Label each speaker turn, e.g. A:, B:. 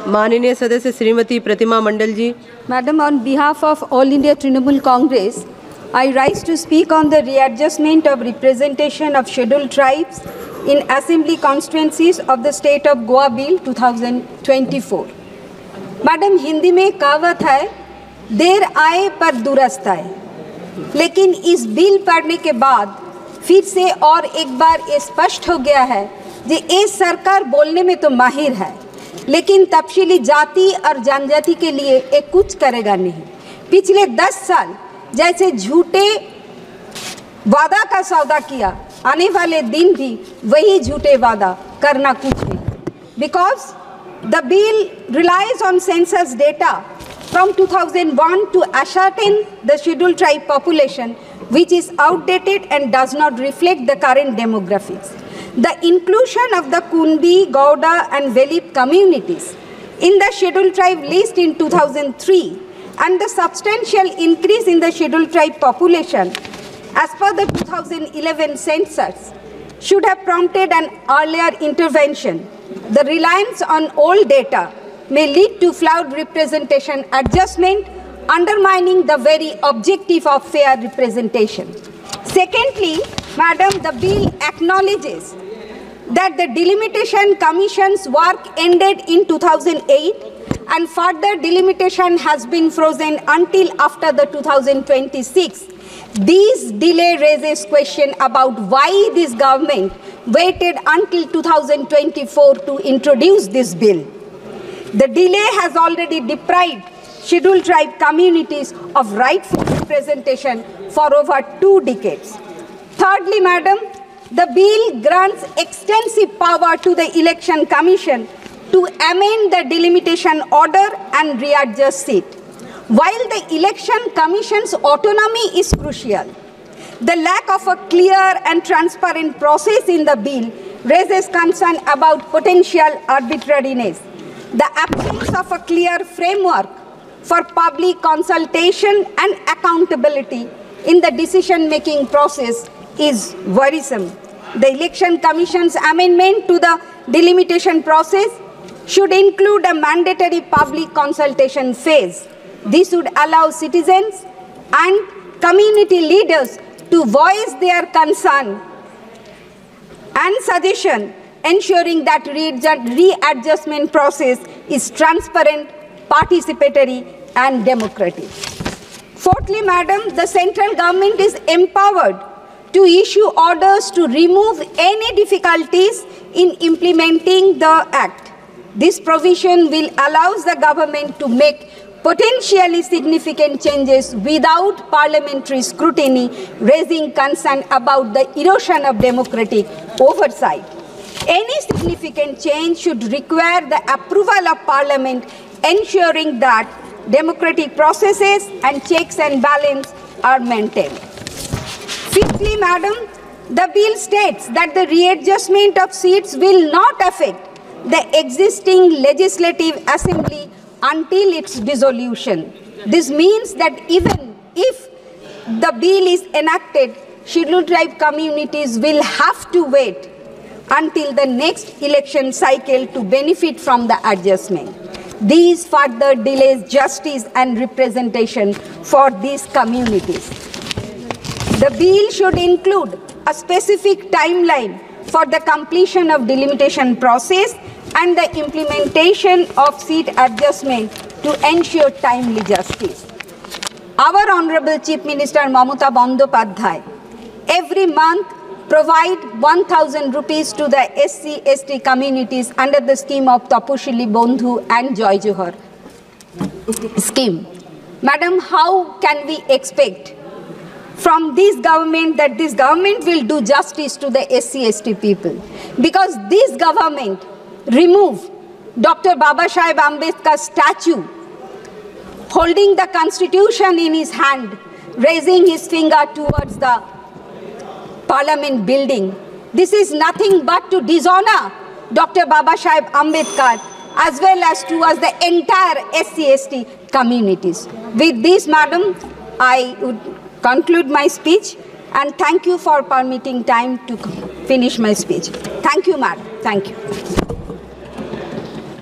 A: माननीय सदस्य श्रीमती प्रतिमा मंडल जी।
B: Madam, on behalf of All India Trinamool Congress, I rise to speak on the readjustment of representation of scheduled tribes in assembly constituencies of the state of Goa Bill 2024. Madam, Hindi में कहावत है, देर आए पर दुरुस्त आए, लेकिन इस बिल पढ़ने के बाद फिर से और एक बार ये स्पष्ट हो गया है कि ये सरकार बोलने में तो माहिर है, लेकिन तफसीली जाति और जनजाति के लिए ये कुछ करेगा नहीं। पिछले 10 साल जैसे झूठे वादा का सौदा किया, आने वाले दिन भी वही झूठे वादा करना कुछ नहीं। Because the bill relies on census data from 2001 to ascertain the scheduled tribe population, which is outdated and does not reflect the current demographics. The inclusion of the Kundi, Gauda and Velip communities in the scheduled tribe list in 2003 and the substantial increase in the scheduled tribe population as per the 2011 census should have prompted an earlier intervention. The reliance on old data may lead to flawed representation adjustment, undermining the very objective of fair representation. Secondly, Madam, the bill acknowledges that the Delimitation Commission's work ended in 2008 and further delimitation has been frozen until after the 2026. This delay raises question about why this government waited until 2024 to introduce this bill. The delay has already deprived scheduled tribe communities of rightful representation for over 2 decades. Thirdly, Madam, the bill grants extensive power to the Election Commission to amend the delimitation order and readjust it. While the Election Commission's autonomy is crucial, the lack of a clear and transparent process in the bill raises concern about potential arbitrariness. The absence of a clear framework for public consultation and accountability in the decision-making process is worrisome. The Election Commission's amendment to the delimitation process should include a mandatory public consultation phase. This would allow citizens and community leaders to voice their concern and suggestion, ensuring that readjustment process is transparent, participatory and democratic. Fourthly, Madam, the central government is empowered to issue orders to remove any difficulties in implementing the Act. This provision will allow the government to make potentially significant changes without parliamentary scrutiny, raising concern about the erosion of democratic oversight. Any significant change should require the approval of Parliament, ensuring that democratic processes and checks and balances are maintained. Fifthly, Madam, the bill states that the readjustment of seats will not affect the existing legislative assembly until its dissolution. This means that even if the bill is enacted, scheduled tribe communities will have to wait until the next election cycle to benefit from the adjustment. These further delays justice and representation for these communities. The bill should include a specific timeline for the completion of delimitation process and the implementation of seat adjustment to ensure timely justice. Our Honorable Chief Minister Mamata Bandyopadhyay every month provide 1,000 rupees to the SC/ST communities under the scheme of Taposhili Bondhu and Joy Johar scheme. Madam, how can we expect from this government that this government will do justice to the SC/ST people? Because this government removed Dr. Babasaheb Ambedkar's statue, holding the Constitution in his hand, raising his finger towards the Parliament building. This is nothing but to dishonor Dr. Babasaheb Ambedkar as well as towards the entire SC/ST communities. With this, Madam, I would conclude my speech and thank you for permitting time to finish my speech. Thank you, Madam. Thank you.